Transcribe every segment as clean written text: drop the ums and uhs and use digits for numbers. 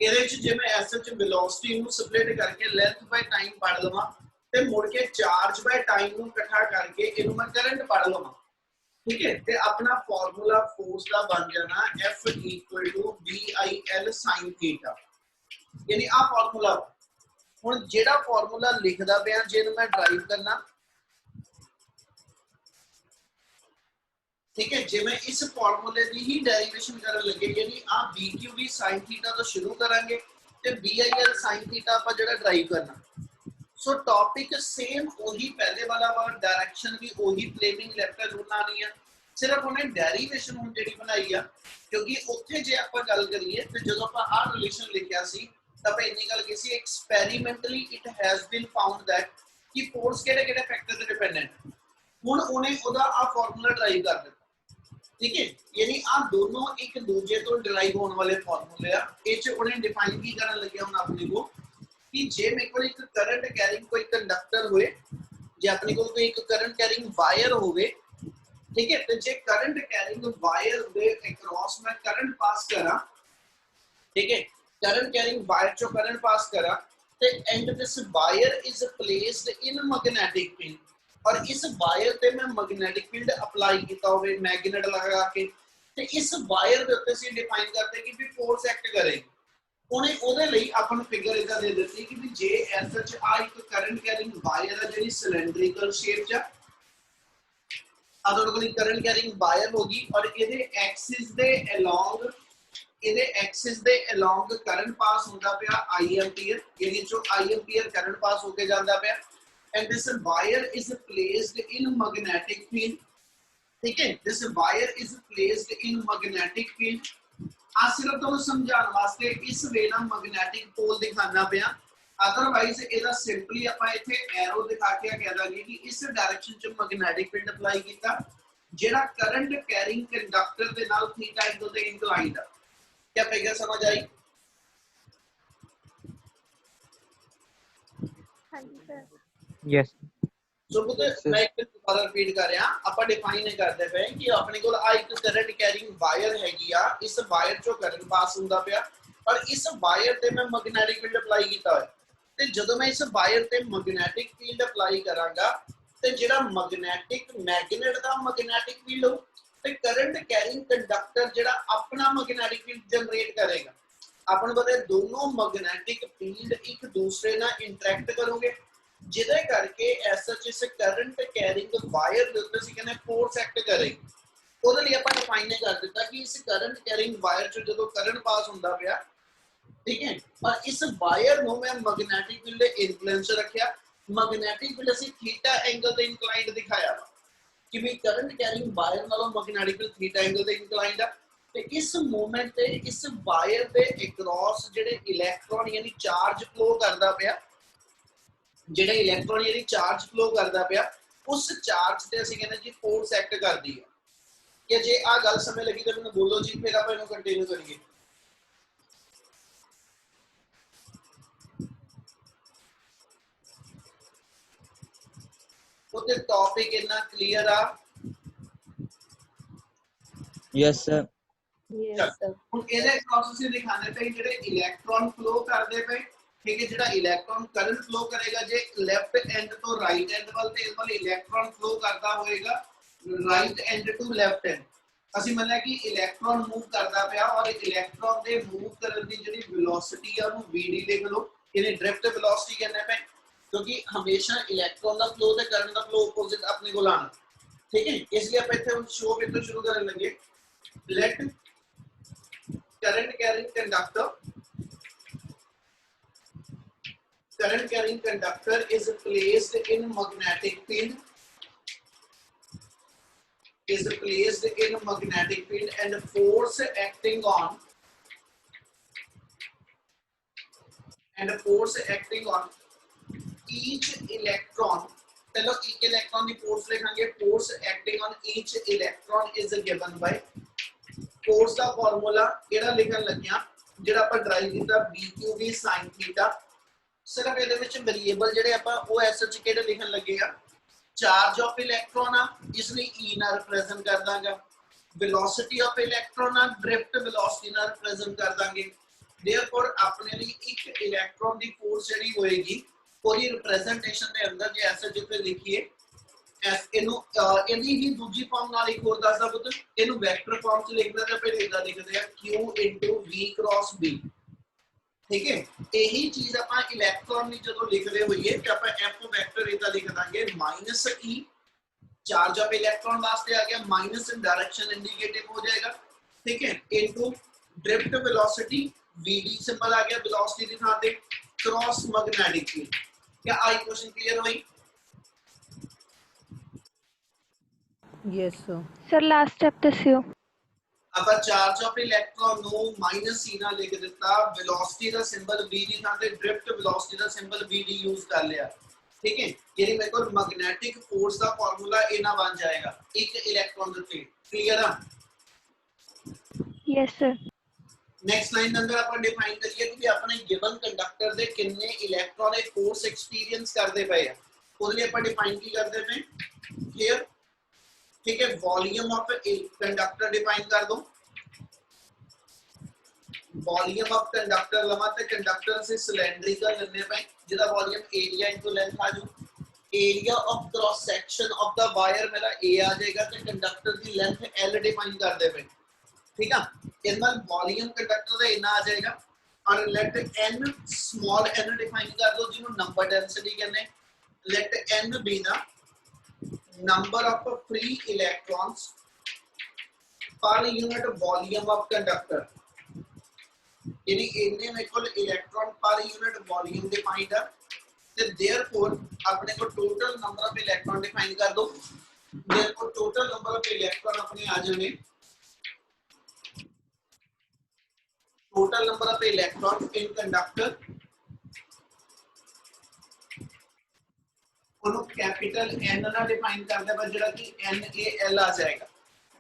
ਇਹਦੇ ਚ ਜੇ ਮੈਂ ਐਸ ਚ ਵੈਲੋਸਿਟੀ ਨੂੰ ਸਪਲਿਟ ਕਰਕੇ ਲੈਂਥ ਬਾਈ ਟਾਈਮ ਪੜ ਲਵਾਂ ਤੇ ਮੁੜ ਕੇ ਚਾਰਜ ਬਾਈ ਟਾਈਮ ਨੂੰ ਇਕੱਠਾ ਕਰਕੇ ਇਹਨੂੰ ਮੈਂ ਕਰੰਟ ਪੜ ਲਵਾਂ, ठीक है, ते अपना फार्मूला फोर्स का बन जाना F equal to VIL sin theta, यानी आ फार्मूला हुन जेड़ा फार्मूला लिखदा पिया जेनु मैं ड्राइव करना, ठीक है, जे मैं इस फार्मूले दी ही डेरिवेशन करन लगे यानी आ BQV sin थीटा तो शुरू करांगे ते VIL sin थीटा ਆਪਾਂ ਜਿਹੜਾ ड्राइव करना। सो टॉपिक सेम वही पहले वाला वा, डायरेक्शन भी वही फ्लेमिंग लेफ्ट रूल आनी है, सिर्फ उन्हें डेरिवेशन हुन जेडी बनाई है, क्योंकि उत्थे जे ਆਪਾਂ ਗੱਲ ਕਰੀਏ ਤੇ ਜਦੋਂ ਆਪਾਂ ਆ ਰਿਲੇਸ਼ਨ ਲਿਖਿਆ ਸੀ ਤਾਂ ਆਪਾਂ ਇੰਨੀ ਗੱਲ ਕੀਤੀ experimentally it has been found that ਕਿ ਫੋਰਸ ਕਿਹੜੇ ਕਿਹੜੇ ਫੈਕਟਰ ਤੇ ਡਿਪੈਂਡੈਂਟ, ਹੁਣ ਉਹਨੇ ਉਹਦਾ ਆ ਫਾਰਮੂਲਾ ਡਰਾਈਵ ਕਰ ਦਿੱਤਾ, ठीक है, यानी आ दोनों एक दूसरे तो डराइव होने वाले फार्मूले आ, ਇਹ ਚ ਉਹਨੇ ਡਿਫਾਈਨ ਕੀ ਕਰਨ ਲੱਗਿਆ ਹੁਣ ਆਪਣੇ ਕੋ कि जे मेरे को एक करंट कैरिंग कोई कंडक्टर हुए, जे अपने को कोई एक करंट कैरिंग वायर होवे, ठीक है, तो जे करंट कैरिंग वायर दे अक्रॉस में करंट पास करा, ठीक है, करंट कैरिंग वायर चो करंट पास करा ते and this wire is placed in magnetic field, और इस वायर ते मैं मैग्नेटिक फील्ड अप्लाई कीता होवे मैग्नेट लगा के, ते इस वायर दे उत्ते सी डिफाइन करते कि भी फोर्स एक्ट करेगी, ਉਹਨੇ ਉਹਦੇ ਲਈ ਆਪਾਂ ਨੂੰ ਫਿਗਰ ਇਦਾਂ ਦੇ ਦਿੱਤੀ ਕਿ ਵੀ ਜੇ ਐਸ ਚ ਆ ਇੱਕ ਕਰੰਟ ਕੈਰਿੰਗ ਵਾਇਰ ਆ ਜਿਹੜੀ ਸਿਲੈਂਡਰੀਕਲ ਸ਼ੇਪ ਚ ਆ, ਤੁਹਾਡੇ ਕੋਲ ਕਰੰਟ ਕੈਰਿੰਗ ਵਾਇਰ ਹੋਗੀ ਔਰ ਇਹਦੇ ਐਕਸਿਸ ਦੇ ਅਲੋਂਗ ਕਰੰਟ ਪਾਸ ਹੁੰਦਾ ਪਿਆ I ਐਂਪੀਅਰ, ਇਹਦੇ ਚੋਂ I ਐਂਪੀਅਰ ਕਰੰਟ ਪਾਸ ਹੋ ਕੇ ਜਾਂਦਾ ਪਿਆ, and this wire is placed in magnetic field, ठीक है, this wire is placed in magnetic field, आ सिर्फ तो समझाने वास्ते इस वे ना मैग्नेटिक पोल दिखाना पिया, अदरवाइज एदा सिंपली ਆਪਾਂ ਇੱਥੇ ਐਰੋ ਦਿਖਾ ਕੇ ਕਹਿ ਦਾਂਗੇ ਕਿ ਇਸ ਡਾਇਰੈਕਸ਼ਨ ਚ ਮੈਗਨੈਟਿਕ ਫੀਲਡ ਅਪਲਾਈ ਕੀਤਾ ਜਿਹੜਾ ਕਰੰਟ ਕੈਰਿੰਗ ਕੰਡਕਟਰ ਦੇ ਨਾਲ ਥੀਟਾ ਐਂਗਲ ਤੇ ਇੰਕਲਾਈਨਡ ਆ, ਕੀ ਫਿਗਰ ਸਮਝ ਆਈ? ਹਾਂਜੀ ਸਰ। यस सो मैं एक दोबारा रिपीट कर रहा, ਆਪਾਂ डिफाइन करते पे कि अपने कोल आ एक करंट कैरिंग वायर हैगी आ, इस वायर चो करंट पास ਹੁੰਦਾ ਪਿਆ और इस वायर ਤੇ मैं मैग्नेटिक फील्ड अप्लाई ਕੀਤਾ ਹੋਇਆ, ਤੇ ਜਦੋਂ मैं इस वायर ਤੇ मैग्नेटिक फील्ड अप्लाई ਕਰਾਂਗਾ ਤੇ ਜਿਹੜਾ मैग्नेट ਦਾ मैग्नेटिक फील्ड ਹੋ ਤੇ करंट कैरिंग कंडक्टर ਜਿਹੜਾ ਆਪਣਾ मैग्नेटिक फील्ड जनरेट करेगा, ਆਪਾਂ ਨੂੰ ਪਤਾ ਹੈ ਦੋਨੋਂ मैग्नेटिक फील्ड ਇੱਕ ਦੂਸਰੇ ਨਾਲ इंटरैक्ट करोगे जिदे करके ऐसा इस करंट कैरिंग वायर दे उत्ते सी कहने फोर्स एक्ट करेगी, ਉਹਦੇ ਲਈ ਆਪਾਂ ਡਿਫਾਈਨ ਕਰ ਦਿੱਤਾ ਕਿ ਇਸ ਕਰੰਟ ਕੈਰਿੰਗ ਵਾਇਰ ਚ ਜਦੋਂ ਕਰੰਟ ਪਾਸ ਹੁੰਦਾ ਪਿਆ, ਠੀਕ ਹੈ, ਔਰ ਇਸ ਵਾਇਰ ਨੂੰ ਮੈਂ ਮੈਗਨੈਟਿਕ ਫੀਲਡ ਇਨਫਲੂਐਂਸ ਰੱਖਿਆ, ਮੈਗਨੈਟਿਕ ਫੀਲਡ ਅਸੀਂ ਥੀਟਾ ਐਂਗਲ ਤੇ ਇਨਕਲਾਈਨਡ ਦਿਖਾਇਆ ਕਿ ਵੀ ਕਰੰਟ ਕੈਰਿੰਗ ਵਾਇਰ ਨਾਲੋਂ ਮੈਗਨੈਟਿਕ ਫੀਲਡ ਥੀਟਾ ਐਂਗਲ ਤੇ ਇਨਕਲਾਈਨਡ ਆ, ਤੇ ਇਸ ਮੂਵਮੈਂਟ ਤੇ ਇਸ ਵਾਇਰ ਦੇ ਅਕ੍ਰੋਸ ਜਿਹੜੇ ਇਲੈਕਟ੍ਰੋਨ ਯਾਨੀ ਚਾਰਜ ਫਲੋ ਕਰਦਾ ਪਿਆ, ਜਿਹੜਾ ਇਲੈਕਟ੍ਰੋਨ ਯਾਨੀ ਚਾਰਜ ਫਲੋ ਕਰਦਾ ਪਿਆ ਉਸ ਚਾਰਜ ਤੇ ਅਸੀਂ ਕਹਿੰਦੇ ਜੀ ਫੋਰਸ ਐਕਟ ਕਰਦੀ ਹੈ, ਕਿ ਜੇ ਆ ਗੱਲ ਸਮਝ ਲੱਗੀ ਤਾਂ ਮੈਨੂੰ ਬੋਲੋ ਜੀ, ਫਿਰ ਆਪਾਂ ਇਹਨੂੰ ਕੰਟੀਨਿਊ ਕਰੀਏ। ਉਹਦੇ ਟੌਪਿਕ ਇੰਨਾ ਕਲੀਅਰ ਆ? Yes sir yes sir. ਹੁਣ ਇਹਦੇ ਪ੍ਰੋਸੈਸ ਦਿਖਾਣੇ ਪਏ ਜਿਹੜੇ ਇਲੈਕਟ੍ਰੋਨ ਫਲੋ ਕਰਦੇ ਪਏ, ठीक है, ਜਿਹੜਾ ਇਲੈਕਟ੍ਰੋਨ ਕਰੰਟ ਫਲੋ ਕਰੇਗਾ ਜੇ ਲੈਫਟ ਐਂਡ ਤੋਂ ਰਾਈਟ ਐਂਡ ਵੱਲ ਤੇ ਇਹ ਵਾਲਾ ਇਲੈਕਟ੍ਰੋਨ ਫਲੋ ਕਰਦਾ ਹੋਏਗਾ right end to left end, ਅਸੀਂ ਮੰਨਿਆ ਕਿ ਇਲੈਕਟ੍ਰੋਨ ਮੂਵ ਕਰਦਾ ਪਿਆ ਔਰ ਇਲੈਕਟ੍ਰੋਨ ਦੇ ਮੂਵ ਕਰਨ ਦੀ ਜਿਹੜੀ ਵੈਲੋਸਿਟੀ ਆ ਉਹਨੂੰ vd ਲਿਖ ਲਓ, ਇਹਨੇ ਡ੍ਰਿਫਟ ਵੈਲੋਸਿਟੀ ਕਹਿੰਦੇ ਪਏ, ਕਿਉਂਕਿ ਹਮੇਸ਼ਾ ਇਲੈਕਟ੍ਰੋਨ ਦਾ ਫਲੋ ਤੇ ਕਰੰਟ ਦਾ ਫਲੋ ਆਪੋਜ਼ਿਟ ਆਪਣੇ ਕੋਲ ਆਣਾ, ਠੀਕ ਹੈ, ਇਸ ਲਈ ਆਪਾਂ ਇੱਥੇ ਹੁਣ ਸ਼ੋ ਕਿਤੋਂ ਸ਼ੁਰੂ ਕਰਨ ਲੱਗੇ, let current carrying conductor current carrying conductor is placed in magnetic field and force acting on each electron, चलो एक इलेक्ट्रॉन की फोर्स लिखेंगे, force acting on each electron is given by force का फार्मूला केड़ा लिखन लगिया जेड़ा ਆਪਾਂ ਡਰਾਈਵ ਕੀਤਾ BQV sin थीटा, सिर्फ ਇਹਦੇ ਵਿੱਚ ਵੇਰੀਏਬਲ ਜਿਹੜੇ ਆਪਾਂ ਉਹ ਐਸ ਚ ਕਿਹੜੇ ਲਿਖਣ ਲੱਗੇ ਆ, ਚਾਰਜ ਆਫ ਇਲੈਕਟ੍ਰੋਨ ਆ ਇਸ ਲਈ E ਨਾਲ ਰਿਪਰੈਜ਼ੈਂਟ ਕਰ ਦਾਂਗਾ, ਵੈਲੋਸਿਟੀ ਆਫ ਇਲੈਕਟ੍ਰੋਨ ਆ ਡ੍ਰਿਫਟ ਵੈਲੋਸਿਟੀ ਨਾਲ ਰਿਪਰੈਜ਼ੈਂਟ ਕਰ ਦਾਂਗੇ, देयरफॉर अपने लिए एक इलेक्ट्रॉन की फोर्स जड़ी होएगी कोई रिप्रेजेंटेशन के अंदर जे ऐसा जिथे लिखिए एस इनु इनी ही दूसरी फॉर्म नाल एक और दसदा पुੱਤ इनु वेक्टर फॉर्म च लिखना ते फिर इदा लिखते हैं q v क्रॉस b ठीक है यही चीज ਆਪਾਂ इलेक्ट्रॉन ਦੀ ਜਦੋਂ ਲਿਖਦੇ ਹੋਈਏ ਤੇ ਆਪਾਂ f वेक्टर इदा लिख ਦਾਂਗੇ -e चार्ज ऑफ इलेक्ट्रॉन वास्ते आ गया माइनस इन डायरेक्शन इंडिकेटिव हो जाएगा ठीक है into drift velocity vd symbol आ गया वेलोसिटी की थां पे क्रॉस मैग्नेटिक फील्ड क्या आई क्वेश्चन क्लियर हुई yes sir sir last step दस्सियो ਆਪਾਂ ਚਾਰਜ ਆਫ ਇਲੈਕਟ੍ਰੋਨ ਨੂੰ -c ਨਾਲ ਲਿਖ ਦਿੱਤਾ वेलोसिटी ਦਾ ਸਿੰਬਲ v ਦੀ ਥਾਂ ਤੇ ਡ੍ਰਿਫਟ वेलोसिटी ਦਾ ਸਿੰਬਲ vd ਯੂਜ਼ ਕਰ ਲਿਆ ठीक है यानी मेरे को मैग्नेटिक फोर्स का फार्मूला ए ना बन जाएगा एक इलेक्ट्रॉन के थ्रू क्लियर है यस सर नेक्स्ट लाइन अंदर अपन डिफाइन करिए कि अपने गिवन कंडक्टर दे कितने इलेक्ट्रॉन एक फोर्स एक्सपीरियंस करते पे है उसके लिए अपन डिफाइन की करते पे क्लियर ठीक है volume of a conductor define कर दो वॉल्यूम ऑफ कंडक्टर लवा ते कंडक्टर से सिलेंड्रिकल लेने पे जिदा वॉल्यूम एरिया इनटू लेंथ आ जाओ area of cross section of the wire मेरा ए आ जाएगा ते कंडक्टर की लेंथ एल डिफाइन कर दे पे ठीक है इनमें वॉल्यूम कंडक्टर का इतना आ जाएगा और let n small n define कर दो जिन्हों नंबर डेंसिटी कहने let n be the number of free electrons per unit volume of conductor यानी इतने मेरे को इलेक्ट्रॉन पर यूनिट वॉल्यूम डिफाइंड है तो देयरफॉर अपने को total number of electron define कर दो therefore total number of electron अपने आ जाएंगे total number of electron in conductor उन्हों कैपिटल n ना डिफाइन कर दे पर जेड़ा कि NaL आ जाएगा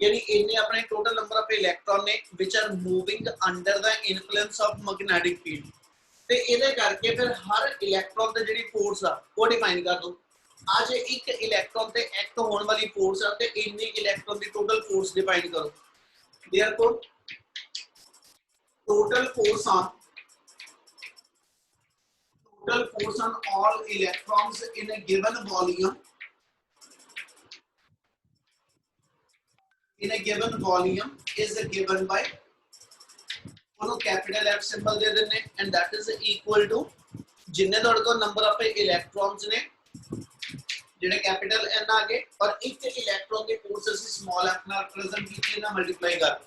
यानी इन्हें अपने टोटल नंबर ऑफ इलेक्ट्रॉन ने which are moving under the influence of magnetic field ते इहदे करके फिर हर इलेक्ट्रॉन ते जेडी फोर्स आ वो डिफाइन कर दो आज एक इलेक्ट्रॉन ते एक्ट होने वाली फोर्स आ ते इन्नी इलेक्ट्रॉन दी टोटल फोर्स डिफाइन करो therefore total force on all electrons in a given volume is given by उन्हों कैपिटल F सिंबल दे देने and that is equal to जिन्ने तोड़ को नंबर ऑफ इलेक्ट्रॉन्स ने जिन्हें कैपिटल N आगे और एक इलेक्ट्रॉन के फोर्स से स्मॉल f ना रिप्रेजेंट कीजिए ना मल्टीप्लाई कर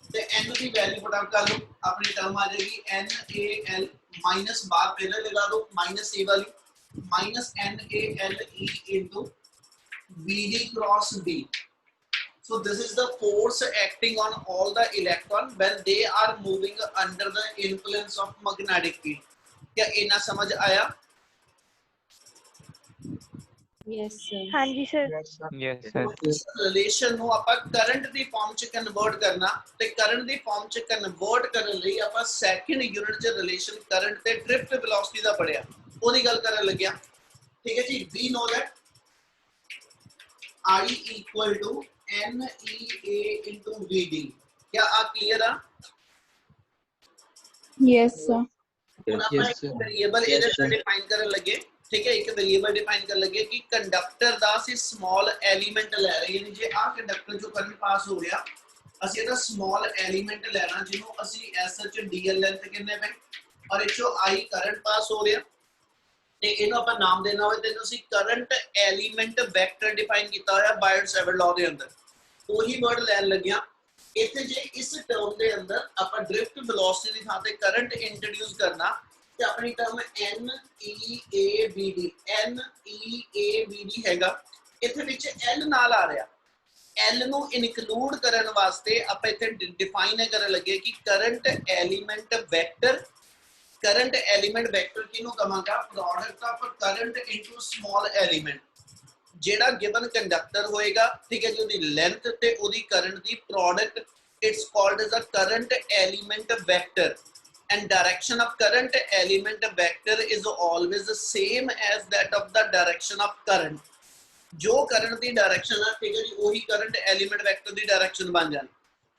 तो n की वैल्यू पुट आउट कर लो अपनी टर्म आ जाएगी NaL माइनस बार पहले लगा दो माइनस a वाली minus NaLe into Vd cross B. So this is the force acting on all the electron when they are moving under the influence of magnetic field. क्या इतना समझ आया? Yes sir हाँ जी sir Yes, sir. इस relation ਨੂੰ ਆਪਾਂ current ਦੀ farm ਚ convert ਕਰਨਾ ਤੇ ਕਰੰਟ ਦੀ ਫਾਰਮ ਚ ਕਨਵਰਟ ਕਰਨ ਲਈ ਆਪਾਂ ਸੈਕਿੰਡ ਯੂਨਿਟ ਚ ਰਿਲੇਸ਼ਨ ਕਰੰਟ ਤੇ ਡ੍ਰਿਫਟ ਵੈਲੋਸਿਟੀ ਦਾ ਪੜਿਆ ਉਹਦੀ ਗੱਲ ਕਰਨ ਲੱਗਿਆ ਠੀਕ ਹੈ ਜੀ we know that I equal to NEA into VD क्या आप क्लियर है यस सर ਹੁਣ ਆਪਾਂ ਇੱਕ ਵੇਰੀਏਬਲ ਇਹਦੇ ਤੇ ਡਿਫਾਈਨ ਕਰਨ ਲੱਗੇ ठीक है एक वेरिएबल डिफाइन कर लगे कि कंडक्टर दा सी स्मॉल एलिमेंट ले रहे यानी जे आ कंडक्टर जो करंट पास हो गया ਅਸੀਂ ਇਹਦਾ स्मॉल एलिमेंट लेना ਜਿਹਨੂੰ ਅਸੀਂ ਐਸਐਚ ਡੀਐਲ ਲੈਂਥ ਕਹਿੰਦੇ ਪਏ ਔਰ ਇਹ ਚੋਂ I ਕਰੰਟ ਪਾਸ ਹੋ ਰਿਹਾ ਤੇ ਇਹਨੂੰ ਆਪਾਂ ਨਾਮ ਦੇਣਾ ਹੋਵੇ ਤੇ ਤੁਸੀਂ ਕਰੰਟ ਐਲੀਮੈਂਟ ਵੈਕਟਰ ਡਿਫਾਈਨ ਕੀਤਾ ਹੋਇਆ ਬਾਇਟ-ਸੇਵਰਟ ਲਾਅ ਦੇ ਅੰਦਰ ਉਹੀ ਵਰਡ ਲੈਣ ਲੱਗਿਆ ਇੱਥੇ ਜੇ ਇਸ ਟਰਮ ਦੇ ਅੰਦਰ ਆਪਾਂ ਡ੍ਰਿਫਟ ਵੈਲੋਸਿਟੀ ਦੀ ਥਾਂ ਤੇ ਕਰੰਟ ਇੰਟਰੋਡਿਊਸ ਕਰਨਾ ਤੇ ਆਪਣੀ ਟਰਮ NEAVD ਹੈਗਾ ਇੱਥੇ ਵਿੱਚ L ਨਾਲ ਆ ਰਿਹਾ L ਨੂੰ ਇਨਕਲੂਡ ਕਰਨ ਵਾਸਤੇ ਆਪਾਂ ਇੱਥੇ ਡਿਫਾਈਨ ਕਰਨ ਲੱਗੇ ਕਿ ਕਰੰਟ ਐਲੀਮੈਂਟ ਵੈਕਟਰ ਕਿਹਨੂੰ ਕਹਾਂਗਾ product of current into small element ਜਿਹੜਾ ਗਿਵਨ ਕੰਡਕਟਰ ਹੋਏਗਾ ਠੀਕ ਹੈ ਜੀ ਉਹਦੀ ਲੈਂਥ ਤੇ ਉਹਦੀ ਕਰੰਟ ਦੀ product it's called as a current element vector and direction of current element vector is always the same as that of the direction of current जो current ਦੀ direction ਹੈ ਠੀਕ ਹੈ ਜੀ ਉਹੀ current element vector ਦੀ direction ਬਣ ਜਾਣੀ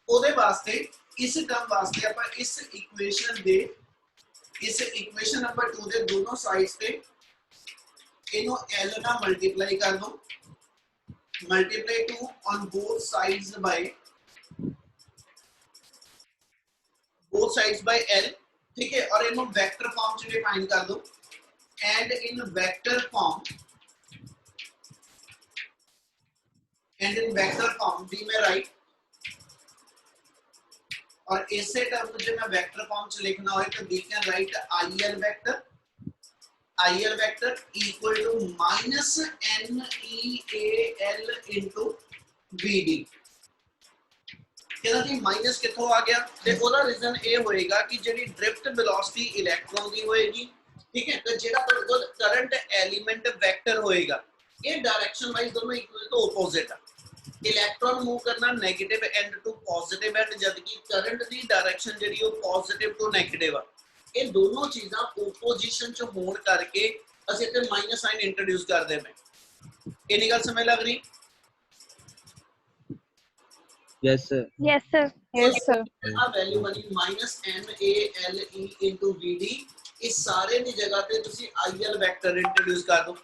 ਉਹਦੇ ਵਾਸਤੇ इस टर्म वास्ते ਆਪਾਂ इस इक्वेशन दे इस इक्वेशन नंबर 2 दे दोनों साइड्स पे इनो l ना मल्टीप्लाई कर दो multiply 2 on both sides by l ठीक है और इनो वेक्टर फॉर्म च डिफाइन कर दो and in vector form D में राइट और इसे टर्म मुझे मैं वेक्टर फॉर्म च लिखना हो तो we can write IL vector equal to minus NEAL into VD कहना जी माइनस किथों आ गया ते ओदा रीजन ए होएगा कि जेडी ड्रिफ्ट वेलोसिटी इलेक्ट्रॉन दी होएगी ठीक है तो जेड़ा करंट एलिमेंट वेक्टर होएगा ये डायरेक्शन वाइज दोनों इक्वल टू ऑपोजिट है इलेक्ट्रॉन मूव करना negative end to positive end जबकि करंट दी डायरेक्शन जेडी वो पॉजिटिव टू नेगेटिव है ये दोनों चीज़ां ओपोजिशन च होण करके ਅਸੀਂ ਤੇ ਮਾਈਨਸ ਸਾਈਨ ਇੰਟਰੋਡਿਊਸ ਕਰਦੇ ਮੈਂ ਕਿੰਨੀ ਗੱਲ ਸਮਝ ਲੱਗ ਰਹੀ Yes, sir. Yes, sir. Yes, sir. ਆ ਵੈਲਿਊ ਬਣੀ -NALE into VD ਇਸ ਸਾਰੇ ਦੀ ਜਗ੍ਹਾ ਤੇ ਤੁਸੀਂ IL ਵੈਕਟਰ ਇੰਟਰੋਡਿਊਸ ਕਰ ਦੋ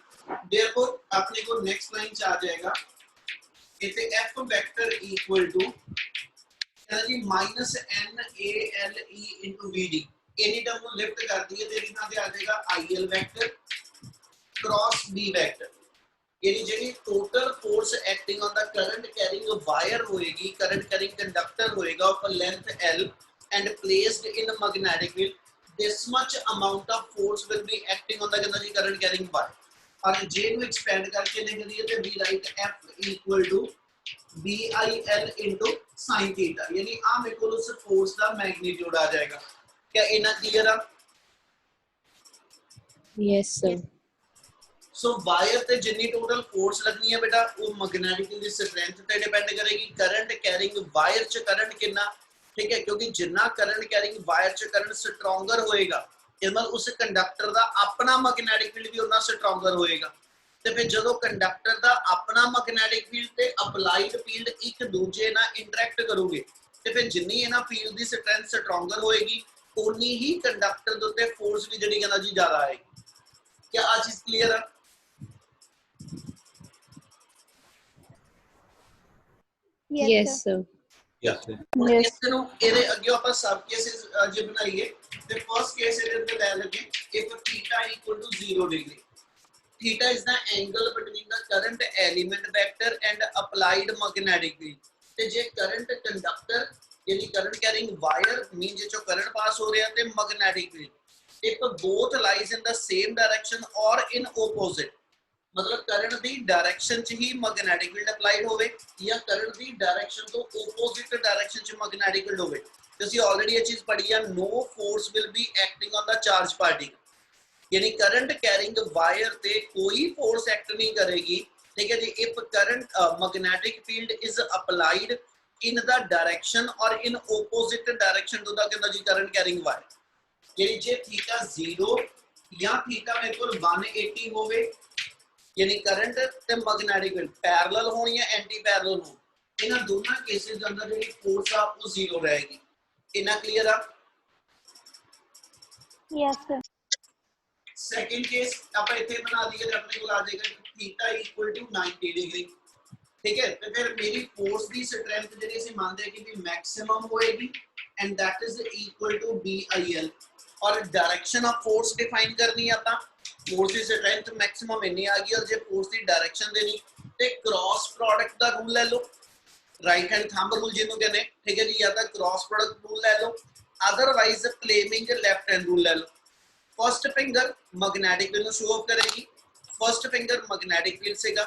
देयरफॉर अपने को नेक्स्ट लाइन च आ जाएगा इथे F वेक्टर इक्वल टू कहना जी -NALE into VD any term को लिफ्ट कर दिए तो इतना पे आ जाएगा IL vector cross B vector यानी J D total force acting on the current carrying wire होएगी करंट कैरिंग कंडक्टर होएगा of length L and placed in magnetic field this much amount of force will be acting on the कहना जी current carrying wire और J को expand करके लिख दिए तो we write F equal to BIL into sin theta यानी आ मेरे को उस फोर्स का मैग्नीट्यूड आ जाएगा क्या इना क्लियर है Yes, sir. सो वायर ते जितनी टोटल फोर्स लगनी है बेटा वो मैग्नेटिक फील्ड की स्ट्रेंथ पे डिपेंड करेगी करंट कैरिंग वायर च करंट कितना ठीक है क्योंकि जितना करंट कैरिंग वायर च करंट स्ट्रॉन्गर होएगा मतलब उस कंडक्टर दा अपना मैग्नेटिक फील्ड भी उतना स्ट्रॉन्गर होएगा ਤੇ ਫਿਰ ਜਦੋਂ ਕੰਡਕਟਰ ਦਾ ਆਪਣਾ ਮੈਗਨੈਟਿਕ ਫੀਲਡ ਤੇ ਅਪਲਾਈਡ ਫੀਲਡ ਇੱਕ ਦੂਜੇ ਨਾਲ ਇੰਟਰੈਕਟ ਕਰੋਗੇ ਤੇ ਫਿਰ ਜਿੰਨੀ ਇਹਨਾਂ ਫੀਲਡ ਦੀ ਸਟਰੈਂਥ ਸਟਰੋਂਗਰ ਹੋਏਗੀ ਉਨੀ ਹੀ ਕੰਡਕਟਰ ਦੇ ਉੱਤੇ ਫੋਰਸ ਵੀ ਜਿਹੜੀ ਕਹਿੰਦਾ ਜੀ ਜ਼ਿਆਦਾ ਆਏਗੀ ਕੀ ਆ ਚੀਜ਼ ਕਲੀਅਰ ਹੈ Yes, sir. Yes, sir. ਹੁਣ Yes. ਇਸ ਨੂੰ ਇਹਦੇ ਅੱਗੇ ਆਪਾਂ ਸਬ ਕੇਸਿਸ ਜੇ ਬਣਾਈਏ ਤੇ ਫਰਸਟ ਕੇਸ ਇਹਦੇ ਅੰਦਰ ਲੈ ਲਗੇ if theta equal to 0 degree theta is the angle between the current element vector and applied magnetic field ਤੇ ਜੇ current conductor यानी current carrying wire mean ਜੇ ਚੋਂ current pass ਹੋ ਰਿਹਾ ਤੇ magnetic field if both lies in the same direction or in opposite मतलब current ਦੀ direction ਚ ਹੀ magnetic field applied ਹੋਵੇ ਜਾਂ current ਦੀ direction ਤੋਂ opposite direction ਚ magnetic field ਹੋਵੇ ਤੁਸੀਂ already ਇਹ ਚੀਜ਼ ਪੜ੍ਹੀ ਆ no force will be acting on the charge particle यानी करंट कैरिंग वायर पे कोई फोर्स एक्ट नहीं करेगी ठीक है जी if current magnetic field is applied in the direction और in opposite direction to the कहंदा जी करंट कैरिंग वायर यानी जे थीटा 0 या थीटा मेरे को 180 होवे यानी करंट ते मैग्नेटिक फील्ड पैरेलल होनी है एंटी पैरेलल हो इन दोनों केसेस के अंदर जेडी फोर्स आ वो 0 रहेगी इना क्लियर है Yes, sir. सेकंड केस ਆਪਾਂ ਇੱਥੇ ਬਣਾ ਦਈਏ ਤੇ ਆਪਣੇ ਕੋਲ ਆ ਜਾਏਗਾ ਥੀਟਾ ਇਕੁਅਲ ਟੂ 90 ਡਿਗਰੀ ਠੀਕ ਹੈ ਤੇ ਫਿਰ ਮੇਰੀ ਫੋਰਸ ਦੀ ਸਟਰੈਂਥ ਜਿਹੜੀ ਅਸੀਂ ਮੰਨਦੇ ਹਾਂ ਕਿ ਵੀ ਮੈਕਸਿਮਮ ਹੋਏਗੀ and that is equal to BIL और डायरेक्शन ऑफ फोर्स डिफाइन करनी है ਆਪਾਂ फोर्स ਦੀ ਸਟਰੈਂਥ ਮੈਕਸਿਮਮ ਇੰਨੀ ਆ ਗਈ ਔਰ ਜੇ ਫੋਰਸ ਦੀ ਡਾਇਰੈਕਸ਼ਨ ਦੇਣੀ ਤੇ ਕ੍ਰਾਸ ਪ੍ਰੋਡਕਟ ਦਾ ਰੂਲ ਲੈ ਲਓ ਰਾਈਟ ਹੈਂਡ ਥੰਬ ਰੂਲ ਜਿਹਨੂੰ ਕਹਿੰਦੇ ਠੀਕ ਹੈ ਜੀ ਜਾਂ ਤਾਂ ਕ੍ਰਾਸ ਪ੍ਰੋਡਕਟ ਰੂਲ ਲੈ ਲਓ otherwise Fleming left hand rule ਲੈ ਲਓ फर्स्ट फिंगर मैग्नेटिक फील्ड को शो ऑफ करेगी फर्स्ट फिंगर मैग्नेटिक फील्ड से का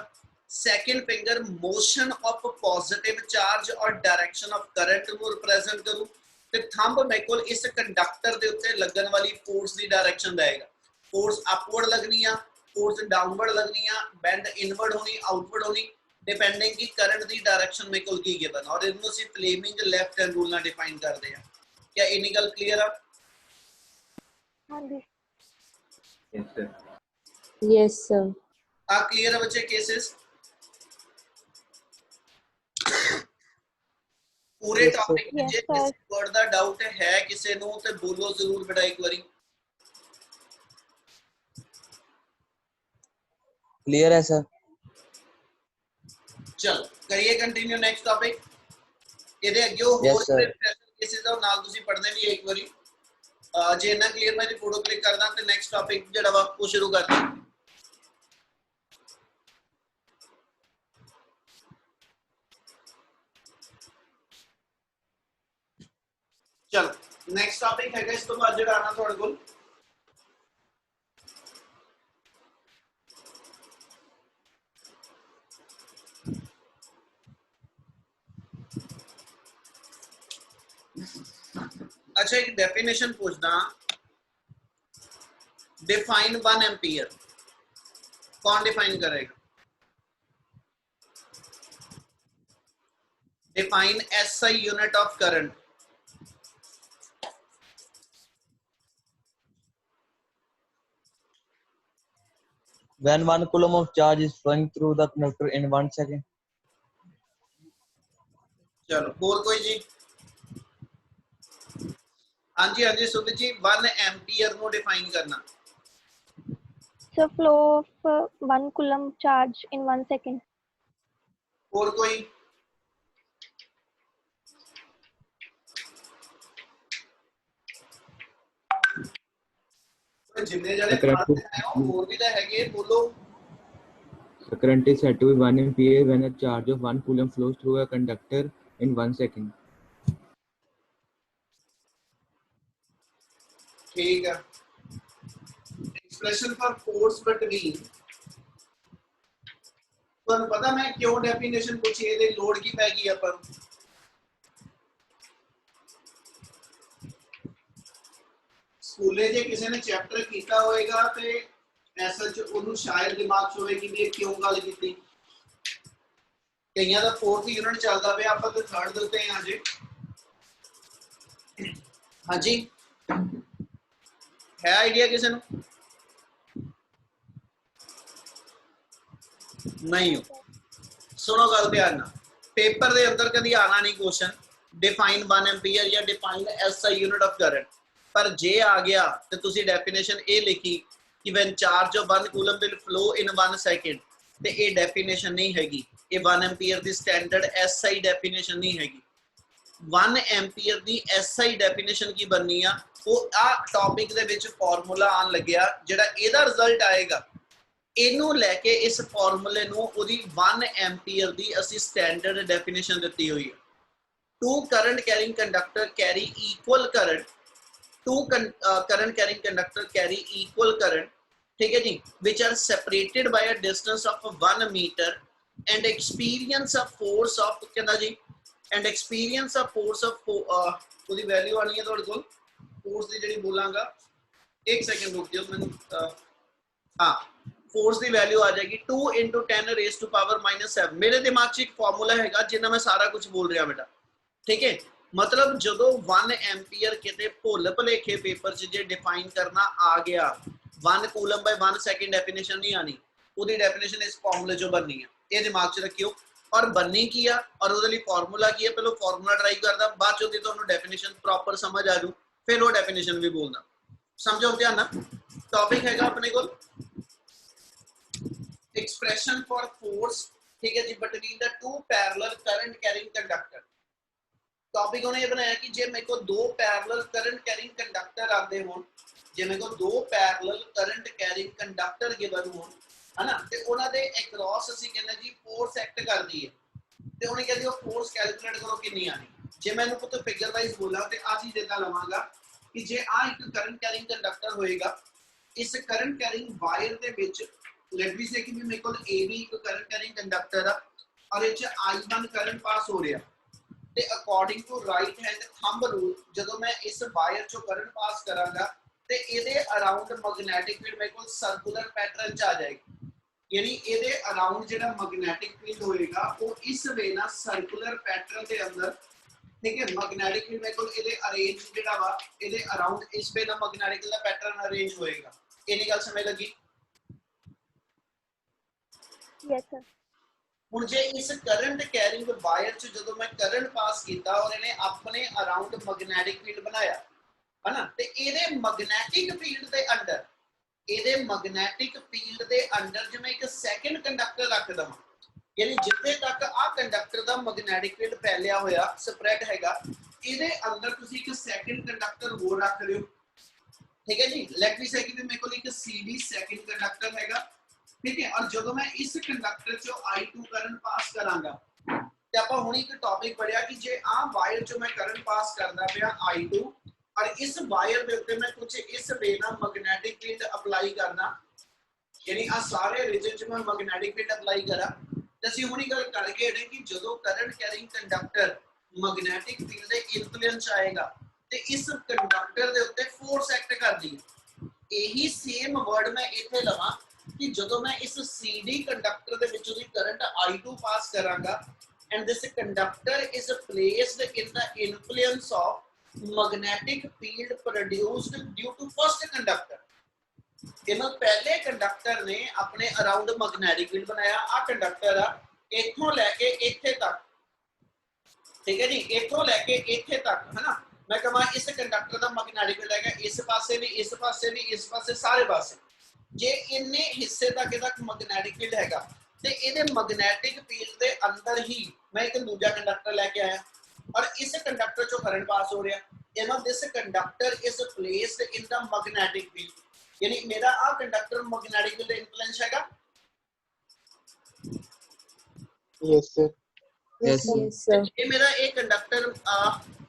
second finger motion of positive charge और डायरेक्शन ऑफ करंट को रिप्रेजेंट करूं ते थंब मेरे को इस कंडक्टर दे उत्ते लगन वाली फोर्स दी डायरेक्शन देगा फोर्स अपवर्ड लगनी है फोर्स डाउनवर्ड लगनी है बेंड इनवर्ड होनी आउटवर्ड होनी डिपेंडिंग की करंट दी डायरेक्शन मेरे को की गिवन और इनको सी फ्लेमिंग लेफ्ट हैंड रूल ना डिफाइन करते हैं क्या इनी गल क्लियर है हाँ जी. Yes, sir. Yes, sir. आ क्लियर है बच्चे केसेस पूरे Yes, sir. टॉपिक में Yes, जे sir. किसी वर्ड ਦਾ ਡਾਊਟ ਹੈ ਕਿਸੇ ਨੂੰ ਤੇ ਬੋਲੋ ਜ਼ਰੂਰ ਬੇਟਾ ਇੱਕ ਵਾਰੀ। Clear है sir? ਚਲ ਕਰੀਏ ਕੰਟੀਨਿਊ ਨੈਕਸਟ ਟੌਪਿਕ। ਇਹਦੇ ਅੱਗੇ ਹੋਰ Yes, sir. ਪ੍ਰੈਸ਼ਰ ਕੇਸਿਸ ਦਾ ਨਾਲ ਤੁਸੀਂ ਪੜ੍ਹਨੇ ਵੀ ਇੱਕ ਵਾਰੀ। ਜੇ ਇਹਨਾਂ ਕਲੀਅਰ ਮੈਂ ਤੇ ਫੋਟੋ ਕਲਿੱਕ ਕਰਦਾ ਤੇ ਨੈਕਸਟ ਟੌਪਿਕ ਜਿਹੜਾ ਵਾ ਉਹ ਸ਼ੁਰੂ ਕਰਦੇ। ਚਲ ਨੈਕਸਟ ਟੌਪਿਕ ਹੈਗਾ ਇਸ ਤੋਂ ਬਾਅਦ ਜਿਹੜਾ ਆਣਾ ਤੁਹਾਡੇ ਕੋਲ अच्छा एक डेफिनेशन पूछना डिफाइन 1 एम्पियर कौन डिफाइन करेगा define SI unit of current When 1 coulomb of charge is flowing through the conductor in 1 second. चलो और कोई जी हाँ जी सुमित जी 1 एम्पियर को डिफाइन करना So flow of 1 coulomb charge in 1 second. और कोई जिन्ने जने पढ़ते हैं और भी तो हैगे बोलो The current is said to be 1 ampere when a charge of 1 coulomb flows through a conductor in 1 second. ठीक है एक्सप्रेशन फॉर फोर्स बिटवीन ਤੁਹਾਨੂੰ ਪਤਾ ਮੈਂ ਕਿਉਂ ਡੈਫੀਨੇਸ਼ਨ ਪੁੱਛੀ ਇਹਦੇ ਲੋਡ ਕੀ ਪੈ ਗਈ ਆਪਾਂ ਸਕੂਲੇ ਜੇ ਕਿਸੇ ਨੇ ਚੈਪਟਰ ਕੀਤਾ ਹੋਵੇਗਾ ਤੇ ਐਸਾ ਚ ਉਹਨੂੰ ਸ਼ਾਇਦ ਦਿਮਾਗ 'ਚ ਹੋਵੇ ਕਿ ਵੀ ਇਹ ਕਿਉਂ ਗੱਲ ਕੀਤੀ ਕਈਆਂ ਦਾ 4th ਯੂਨਿਟ ਚੱਲਦਾ ਪਿਆ ਆਪਾਂ ਤੇ 3rd ਦੇ ਉੱਤੇ ਆ ਜੇ ਹਾਂਜੀ ਹੈ ਆਈਡੀਆ ਕਿਸੇ ਨੂੰ नहीं हो सुनो गल ध्यान ना पेपर दे अंदर कभी आना नहीं क्वेश्चन डिफाइन 1 एम्पीयर या define SI unit of current पर जे आ गया तो तुसी डेफिनेशन ए लिखी कि when charge of 1 coulomb will flow in 1 second ते ए डेफिनेशन नहीं हैगी ये 1 एम्पीयर दी स्टैंडर्ड एसआई डेफिनेशन नहीं हैगी 1 एम्पीयर दी एसआई डेफिनेशन की बननी आ वो आ टॉपिक दे विच फार्मूला आन लगया जेड़ा एदा रिजल्ट आएगा ਇਹਨੂੰ ਲੈ ਕੇ ਇਸ ਫਾਰਮੂਲੇ ਨੂੰ ਉਹਦੀ 1 ਐਂਪੀਅਰ ਦੀ ਅਸੀਂ ਸਟੈਂਡਰਡ ਡੈਫੀਨੇਸ਼ਨ ਦਿੱਤੀ ਹੋਈ ਹੈ two current carrying conductor carry equal current two current carrying conductor carry equal current ਠੀਕ ਹੈ ਜੀ which are separated by a distance of 1 meter and experience a force of ਕਹਿੰਦਾ ਜੀ and experience a force of ਉਹਦੀ value ਆਣੀ ਹੈ ਤੁਹਾਡੇ ਕੋਲ ਫੋਰਸ ਦੀ ਜਿਹੜੀ ਬੋਲਾਂਗਾ 1 ਸੈਕਿੰਡ ਰੁਕ ਜਾਓ ਮੈਨੂੰ हाँ फोर्स की वैल्यू आ जाएगी 2 × 10 रेज़ टू पावर -7 मेरे दिमाग च एक फॉर्मूला है जिन्ना मैं सारा कुछ बोल रहा बेटा ठीक है मतलब जो 1 एम्पीयर किते भुल भुलेखे पेपर च जे डिफाइन करना आ गया 1 कूलम बाय 1 सेकंड डेफिनेशन नहीं आनी ਉਹਦੀ डेफिनेशन इस फॉर्मूले चो बननी है ये दिमाग च रखियो और बननी की है और ਉਹਦੇ ਲਈ फॉर्मूला की है पहले फॉर्मूला ट्राई करदा बाद चो दी ਤੁਹਾਨੂੰ डेफिनेशन प्रॉपर समझ आ जू फिर वो डेफिनेशन भी बोलना समझो ध्यान ना टॉपिक हैगा अपने को expression for force ठीक है जी between the two parallel current carrying conductor topic उन्होंने ये बनाया कि जे मेरे को दो पैरेलल करंट कैरिंग कंडक्टर आते हो जे मेरे को दो parallel current carrying conductor given हो है ना ते उन्हां दे अक्रॉस ਅਸੀਂ ਕਹਿੰਦੇ ਜੀ फोर्स एक्ट करदी है ਤੇ ਉਹਨੇ ਕਹਿੰਦੀ ਉਹ फोर्स कैलकुलेट करो कितनी आनी जे मैं इनको तो फिगर वाइज बोला ਤੇ ਆ ਚੀਜ਼ ਇਦਾਂ ਲਵਾਂਗਾ ਕਿ ਜੇ ਆ ਇੱਕ ਕਰੰਟ ਕੈਰਿੰਗ ਕੰਡਕਟਰ ਹੋਏਗਾ ਇਸ ਕਰੰਟ ਕੈਰਿੰਗ ਵਾਇਰ ਦੇ ਵਿੱਚ लेट मी से कि मेरे को AB एक करंट कैरिंग कंडक्टर है और इच I1 करंट पास हो रहा ते according to right hand thumb rule जदों मैं इस वायर चो करंट पास करांगा ते ਇਹਦੇ ਅਰਾਊਂਡ ਮੈਗਨੈਟਿਕ ਫੀਲਡ ਮੇਰੇ ਕੋਲ ਸਰਕੂਲਰ ਪੈਟਰਨ ਚ ਆ ਜਾਏਗੀ ਯਾਨੀ ਇਹਦੇ ਅਰਾਊਂਡ ਜਿਹੜਾ ਮੈਗਨੈਟਿਕ ਫੀਲਡ ਹੋਏਗਾ ਉਹ ਇਸ ਵੇ ਨਾਲ ਸਰਕੂਲਰ ਪੈਟਰਨ ਦੇ ਅੰਦਰ ਠੀਕ ਹੈ ਮੈਗਨੈਟਿਕ ਫੀਲਡ ਮੇਰੇ ਕੋਲ ਇਹਦੇ ਅਰੇਂਜ ਜਿਹੜਾ ਵਾ ਇਹਦੇ ਅਰਾਊਂਡ ਇਸ ਵੇ ਨਾਲ ਮੈਗਨੈਟਿਕ ਦਾ ਪੈਟਰਨ ਅਰੇਂਜ ਹੋਏਗਾ ਇਹਨੀ ਗੱਲ ਸਮਝ ਲੱਗੀ Yes, sir. ਹੁਣ ਜੇ ਇਸ ਕਰੰਟ ਕੈਰਿੰਗ ਵਾਇਰ ਚ ਜਦੋਂ ਮੈਂ ਕਰੰਟ ਪਾਸ ਕੀਤਾ ਔਰ ਇਹਨੇ ਆਪਣੇ ਅਰਾਊਂਡ ਮੈਗਨੈਟਿਕ ਫੀਲਡ ਬਣਾਇਆ ਹੈ ਨਾ, ਤੇ ਇਹਦੇ ਮੈਗਨੈਟਿਕ ਫੀਲਡ ਦੇ ਅੰਡਰ ਜੇ ਮੈਂ ਇੱਕ ਸੈਕੰਡ ਕੰਡਕਟਰ ਰੱਖ ਦਵਾਂ, यानी जिथे तक आ कंडक्टर का मैग्नेटिक फील्ड फैलिया होया स्प्रेड हैगा, ਇਹਦੇ अंदर तुसी एक सेकंड कंडक्टर होर रख रहे हो, ठीक है जी। लेट मी से कि मेरे को एक CD सेकंड कंडक्टर हैगा, ठीक है। और जब मैं इस कंडक्टर चो I2 करंट पास करांगा ते आपां हुण एक टॉपिक पढ़िया कि जे आ वायर चो मैं करंट पास करदा पिया I2 और इस वायर दे उत्ते मैं कुछ इस वे नाल मैग्नेटिक फील्ड अप्लाई करना, यानी आ सारे रीजन च मैं मैग्नेटिक फील्ड अप्लाई करा, ਅਸੀਂ ਹੁਣੀ ਗੱਲ ਕਰਕੇ ਹਟੇ ਕਿ ਜਦੋਂ current carrying conductor magnetic field ਦੇ ਇਨਫਲੂਐਂਸ ਆਏਗਾ ਤੇ ਇਸ ਕੰਡਕਟਰ ਦੇ ਉੱਤੇ ਫੋਰਸ ਐਕਟ ਕਰਦੀ ਹੈ। ਇਹੀ ਸੇਮ ਵਰਡ ਮੈਂ ਇੱਥੇ ਲਵਾਂ ਕਿ ਜਦੋਂ ਮੈਂ ਇਸ CD ਕੰਡਕਟਰ ਦੇ ਵਿੱਚੋਂ ਦੀ ਕਰੰਟ I2 ਪਾਸ ਕਰਾਂਗਾ and this conductor is placed in the influence of magnetic field produced due to first conductor. ਇਹਨਾਂ ਪਹਿਲੇ ਕੰਡਕਟਰ ਨੇ ਆਪਣੇ ਅਰਾਊਂਡ ਮੈਗਨੈਟਿਕ ਫੀਲਡ ਬਣਾਇਆ। ਆ ਕੰਡਕਟਰ ਆ ਇੱਥੋਂ ਲੈ ਕੇ ਇੱਥੇ ਤੱਕ, ਠੀਕ ਹੈ ਜੀ, ਇੱਥੋਂ ਲੈ ਕੇ ਇੱਥੇ ਤੱਕ, ਹੈ ਨਾ। ਮੈਂ ਕਹਾਂ ਇਸ ਕੰਡਕਟਰ ਦਾ ਮੈਗਨੈਟਿਕ ਫੀਲਡ ਹੈਗਾ ਇਸ ਪਾਸੇ ਵੀ, ਇਸ ਪਾਸੇ ਵੀ, ਇਸ ਪਾਸੇ, ਸਾਰੇ ਪਾਸੇ। ਜੇ ਇੰਨੇ ਹਿੱਸੇ ਤੱਕ ਇਹਦਾ ਮੈਗਨੈਟਿਕ ਫੀਲਡ ਹੈਗਾ ਤੇ ਇਹਦੇ ਮੈਗਨੈਟਿਕ ਫੀਲਡ ਦੇ ਅੰਦਰ ਹੀ ਮੈਂ ਇੱਕ ਦੂਜਾ ਕੰਡਕਟਰ ਲੈ ਕੇ ਆਇਆ ਔਰ ਇਸ ਕੰਡਕਟਰ ਚੋਂ ਕਰੰਟ ਪਾਸ ਹੋ ਰਿਹਾ। ਇਹਨਾਂ this conductor is placed in the magnetic field, यानी मेरा आ कंडक्टर मैग्नेटिक फील्ड इन्फ्लुएंस हैगा। Yes sir. Yes sir. ये मेरा एक कंडक्टर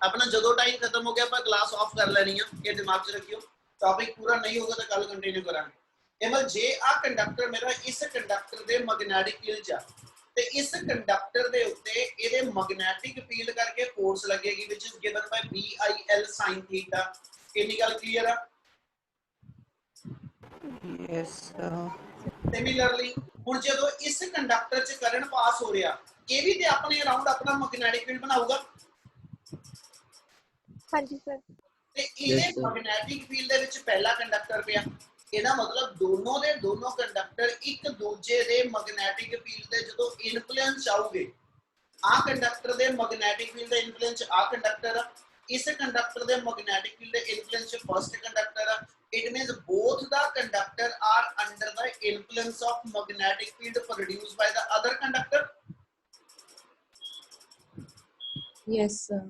अपना जदों टाइम खत्म हो गया पर क्लास ऑफ कर लेनी है, ये दिमाग च रखियो। टॉपिक पूरा नहीं होगा तो कल कंटिन्यू करांगे। एमल जे आ कंडक्टर मेरा इस कंडक्टर दे मैग्नेटिक फील्ड च ते इस कंडक्टर दे उत्ते ਇਹਦੇ मैग्नेटिक फील्ड करके फोर्स लगेगी which is given by BIL sin theta. कितनी गल क्लियर है? Yes sir. सिमिलरली ਹੁਣ ਜਦੋਂ ਇਸ ਕੰਡਕਟਰ ਚ ਕਰੰਟ ਪਾਸ ਹੋ ਰਿਹਾ ਇਹ ਵੀ ਤੇ ਆਪਣੇ ਅਰਾਊਂਡ ਆਪਣਾ ਮੈਗਨੈਟਿਕ ਫੀਲਡ ਬਣਾਊਗਾ। ਹਾਂਜੀ ਸਰ। ਤੇ ਇਹਦੇ ਮੈਗਨੈਟਿਕ ਫੀਲਡ ਦੇ ਵਿੱਚ ਪਹਿਲਾ ਕੰਡਕਟਰ ਪਿਆ, ਇਹਦਾ ਮਤਲਬ ਦੋਨੋਂ ਦੇ ਦੋਨੋਂ ਕੰਡਕਟਰ ਇੱਕ ਦੂਜੇ ਦੇ ਮੈਗਨੈਟਿਕ ਫੀਲਡ ਦੇ ਜਦੋਂ ਇਨਫਲੂਐਂਸ ਆਉਗੇ, ਆ ਕੰਡਕਟਰ ਦੇ ਮੈਗਨੈਟਿਕ ਫੀਲਡ ਦੇ ਇਨਫਲੂਐਂਸ ਆ ਕੰਡਕਟਰ, ਇਸ ਕੰਡਕਟਰ ਦੇ ਮੈਗਨੈਟਿਕ ਫੀਲਡ ਦੇ influence first conductor. It means both the conductor are under the influence of magnetic field produced by the other conductor. Yes sir.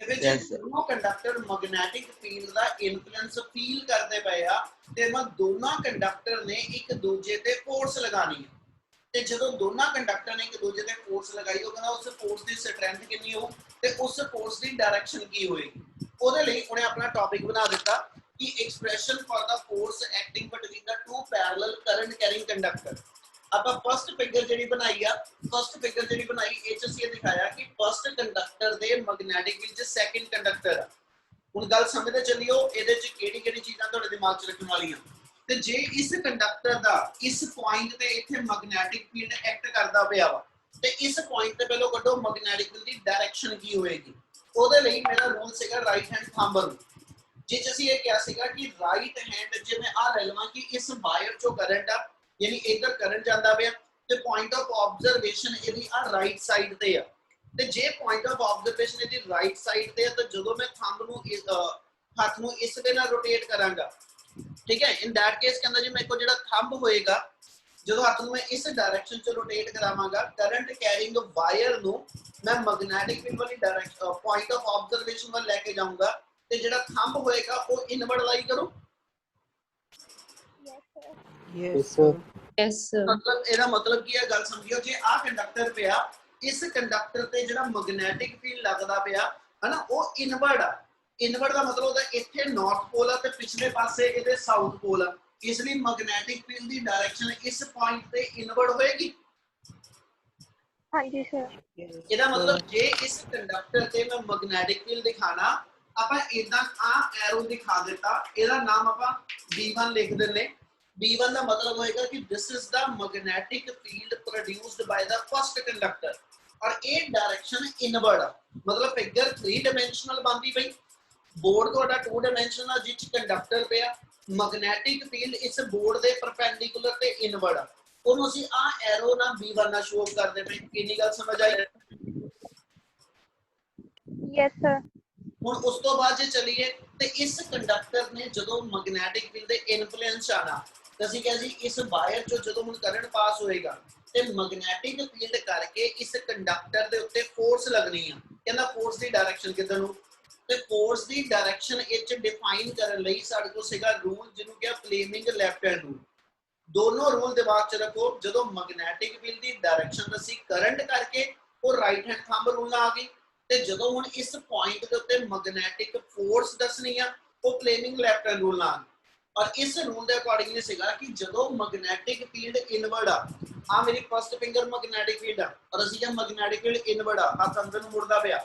Yes, दोनों conductor magnetic field ਦਾ influence feel ਕਰਦੇ ਪਏ ਆ ਤੇ ਮੈਂ ਦੋਨਾਂ conductor ਨੇ ਇੱਕ ਦੂਜੇ ਤੇ ਫੋਰਸ ਲਗਾਣੀ ਹੈ ਤੇ ਜਦੋਂ ਦੋਨਾਂ ਕੰਡਕਟਰ ਨੇ ਇੱਕ ਦੂਜੇ ਤੇ ਫੋਰਸ ਲਗਾਈ ਉਹ ਕਹਿੰਦਾ ਉਸ ਫੋਰਸ ਦੀ ਸਟਰੈਂਥ ਕਿੰਨੀ ਹੋਊ ਤੇ ਉਸ ਫੋਰਸ ਦੀ ਡਾਇਰੈਕਸ਼ਨ ਕੀ ਹੋਏਗੀ। ਉਹਦੇ ਲਈ ਉਹਨੇ ਆਪਣਾ ਟੌਪਿਕ ਬਣਾ ਦਿੱਤਾ कि expression for the force acting between the two parallel current carrying conductor। ਆਪਾਂ ਫਸਟ ਫਿਗਰ ਜਿਹੜੀ ਬਣਾਈ ਆ, ਫਸਟ ਫਿਗਰ ਜਿਹੜੀ ਬਣਾਈ ਇਹ ਚ ਅਸੀਂ ਇਹ ਦਿਖਾਇਆ ਕਿ ਫਸਟ ਕੰਡਕਟਰ ਦੇ ਮੈਗਨੈਟਿਕ ਫੀਲਡ ਚ ਸੈਕੰਡ ਕੰਡਕਟਰ ਆ। ਹੁਣ ਗੱਲ ਸਮਝਦੇ ਚੱਲਿਓ ਇਹਦੇ ਚ ਕਿਹੜੀ ਕਿਹੜੀ ਚੀਜ਼ਾਂ ਤੁਹਾਡੇ ਦਿਮਾਗ ਚ ਰੱਖਣ ਵਾਲੀਆਂ। ਤੇ ਜੇ ਇਸ ਕੰਡਕਟਰ ਦਾ ਇਸ ਪੁਆਇੰਟ ਤੇ ਇੱਥੇ ਮੈਗਨੈਟਿਕ ਫੀਲਡ ਐਕਟ ਕਰਦਾ ਪਿਆ ਵਾ ਤੇ ਇਸ ਪੁਆਇੰਟ ਤੇ ਪਹਿਲਾਂ ਕੱਢੋ ਮੈਗਨੈਟਿਕ ਫੀਲਡ ਦੀ ਡਾਇਰੈਕਸ਼ਨ ਕੀ ਹੋਏਗੀ। ਉਹਦੇ ਲਈ ਮੇਰਾ ਰੂਲ ਸੀਗਾ ਰਾਈਟ ਹੈਂਡ ਥੰਬ ਰੂਲ, जिस ਅਸੀਂ ਇਹ ਕਿਹਾ ਸੀਗਾ ਕਿ ਰਾਈਟ ਹੈਂਡ ਜੇ ਮੈਂ ਆ ਲੈ ਲਵਾਂ ਕਿ ਇਸ ਵਾਇਰ ਚੋਂ ਕਰੰਟ ਆ ਯਾਨੀ ਇਧਰ ਕਰੰਟ ਜਾਂਦਾ ਪਿਆ ਤੇ ਪੁਆਇੰਟ ਆਫ ਆਬਜ਼ਰਵੇਸ਼ਨ ਇਹਦੀ ਆ ਰਾਈਟ ਸਾਈਡ ਤੇ ਆ ਤੇ ਜੇ ਪੁਆਇੰਟ ਆਫ ਆਬਜ਼ਰਵੇਸ਼ਨ ਇਹਦੀ ਰਾਈਟ ਸਾਈਡ ਤੇ ਆ ਤਾਂ ਜਦੋਂ ਮੈਂ ਥੰਬ ਨੂੰ ਹੱਥ ਨੂੰ ਇਸ ਵੇ ਨਾਲ ਰੋਟੇਟ ਕਰਾਂਗਾ, ਠੀਕ ਹੈ, ਇਨ ਦੈਟ ਕੇਸ ਕਹਿੰਦਾ ਜੀ ਮੇਰੇ ਕੋਲ ਜਿਹੜਾ ਥੰਬ ਹੋਏਗਾ ਜਦੋਂ ਹੱਥ ਨੂੰ ਮੈਂ ਇਸ ਡਾਇਰੈਕਸ਼ਨ ਚ ਰੋਟੇਟ ਕਰਾਵਾਂਗਾ ਕਰੰਟ ਕੈਰਿੰਗ ਵਾਇਰ ਨੂੰ ਮੈਂ ਮੈਗਨੈਟਿਕ ਫੀਲਡ ਵਾਲੀ ਡਾਇਰੈਕਸ਼ਨ ਪੁਆਇੰਟ ਆਫ ਆਬਜ਼ਰਵੇਸ਼ਨ ਵੱਲ ਲੈ ਕੇ ਜਾਊਂਗਾ ਤੇ ਜਿਹੜਾ ਥੰਬ ਹੋਏਗਾ ਉਹ ਇਨਵਰਡ ਲਾਈ ਕਰੂ। Yes sir. Yes sir. मतलब ਇਹਦਾ ਮਤਲਬ ਕੀ ਹੈ ਗੱਲ ਸਮਝਿਓ। ਜੇ ਆ ਕੰਡਕਟਰ ਪਿਆ ਇਸ ਕੰਡਕਟਰ ਤੇ ਜਿਹੜਾ ਮੈਗਨੈਟਿਕ ਫੀਲਡ ਲੱਗਦਾ ਪਿਆ ਹੈ ਨਾ ਉਹ ਇਨਵਰਡ ਆ। ਇਨਵਰਡ ਦਾ ਮਤਲਬ ਉਹਦਾ ਇੱਥੇ ਨਾਰਥ ਪੋਲ ਆ ਤੇ ਪਿਛਲੇ ਪਾਸੇ ਇਹਦੇ ਸਾਊਥ ਪੋਲ ਆ, ਇਸ ਲਈ ਮੈਗਨੈਟਿਕ ਫੀਲਡ ਦੀ ਡਾਇਰੈਕਸ਼ਨ ਇਸ ਪੁਆਇੰਟ ਤੇ ਇਨਵਰਡ ਹੋਏਗੀ। ਹਾਂਜੀ ਸਰ। ਇਹਦਾ ਮਤਲਬ ਜੇ ਇਸ ਕੰਡਕਟਰ ਤੇ ਮੈਂ ਮੈਗਨੈਟਿਕ ਫੀਲਡ ਦਿਖਾਣਾ ਆਪਾਂ ਇਦਾਂ ਆ ਐਰੋ ਦਿਖਾ ਦਿੱਤਾ, ਇਹਦਾ ਨਾਮ ਆਪਾਂ B1 ਲਿਖ ਦਿੰਨੇ। B1 ਦਾ ਮਤਲਬ ਹੋਏਗਾ ਕਿ this is the magnetic field produced by the first conductor ਔਰ ਇਹ ਡਾਇਰੈਕਸ਼ਨ ਇਨਵਰਡ ਆ। ਮਤਲਬ ਫਿਗਰ 3 ਡਾਈਮੈਂਸ਼ਨਲ ਬਣਦੀ ਪਈ, ਬੋਰਡ ਤੁਹਾਡਾ 2 ਡਾਈਮੈਂਸ਼ਨਲ ਜਿੱਚ ਕੰਡਕਟਰ ਪਿਆ, ਮੈਗਨੈਟਿਕ ਫੀਲਡ ਇਸ ਬੋਰਡ ਦੇ ਪਰਪੈਂਡੀਕੂਲਰ ਤੇ ਇਨਵਰਡ ਆ। ਉਹਨੂੰ ਅਸੀਂ ਆ ਐਰੋ ਨਾਲ B1 ਨਾਲ ਸ਼ੋ ਕਰਦੇ ਪਏ। ਕਿੰਨੀ ਗੱਲ ਸਮਝ ਆਈ? Yes, sir. ਹੁਣ ਉਸ ਤੋਂ ਬਾਅਦ ਜੇ ਚਲੀਏ ਤੇ ਇਸ ਕੰਡਕਟਰ ਨੇ ਜਦੋਂ ਮੈਗਨੈਟਿਕ ਫੀਲਡ ਦੇ ਇਨਫਲੂਐਂਸ ਆਣਾ ਤੇ ਅਸੀਂ ਕਿਹਾ ਜੀ ਇਸ ਵਾਇਰ ਚੋਂ ਜਦੋਂ ਹੁਣ ਕਰੰਟ ਪਾਸ ਹੋਏਗਾ ਤੇ ਮੈਗਨੈਟਿਕ ਫੀਲਡ ਕਰਕੇ ਇਸ ਕੰਡਕਟਰ ਦੇ ਉੱਤੇ ਫੋਰਸ ਲੱਗਣੀ ਆ। ਕਹਿੰਦਾ ਫੋਰਸ ਦੀ ਡਾਇਰੈਕਸ਼ਨ ਕਿੱਧਰ ਨੂੰ, ਤੇ ਫੋਰਸ ਦੀ ਡਾਇਰੈਕਸ਼ਨ ਇਹ ਚ ਡਿਫਾਈਨ ਕਰਨ ਲਈ ਸਾਡੇ ਕੋਲ ਸੀਗਾ ਰੂਲ ਜਿਹਨੂੰ ਕਿਹਾ ਫਲੇਮਿੰਗ ਲੈਫਟ ਹੈਂਡ ਰੂਲ। ਦੋਨੋਂ ਰੂਲ ਦਿਮਾਗ ਚ ਰੱਖੋ। ਜਦੋਂ ਮੈਗਨੈਟਿਕ ਫੀਲਡ ਦੀ ਡਾਇਰੈਕਸ਼ਨ ਅਸੀਂ ਕਰੰਟ ਕਰਕੇ ਉਹ ਰਾਈਟ ਹੈਂਡ ਥੰਬ ਰੂਲ ਆ ਗਈ, ਤੇ ਜਦੋਂ ਹੁਣ ਇਸ ਪੁਆਇੰਟ ਦੇ ਉੱਤੇ ਮੈਗਨੈਟਿਕ ਫੋਰਸ ਦੱਸਣੀ ਆ ਉਹ ਫਲੇਮਿੰਗ ਲੈਫਟ ਹੈਂਡ ਰੂਲ ਨਾਲ। ਔਰ ਇਸ ਰੂਲ ਦੇ ਅਕੋਰਡਿੰਗਲੀ ਸੀਗਾ ਕਿ ਜਦੋਂ ਮੈਗਨੈਟਿਕ ਫੀਲਡ ਇਨਵਰਡ ਆ ਮੇਰੀ ਫਸਟ ਫਿੰਗਰ ਮੈਗਨੈਟਿਕ ਫੀਲਡ ਆ, ਔਰ ਅਸੀਂ ਕਿਹਾ ਮੈਗਨੈਟਿਕ ਫੀਲਡ ਇਨਵਰਡ ਆ, ਹੱਥ ਅੰਦਰ ਨੂੰ ਮੁੜਦਾ ਪਿਆ,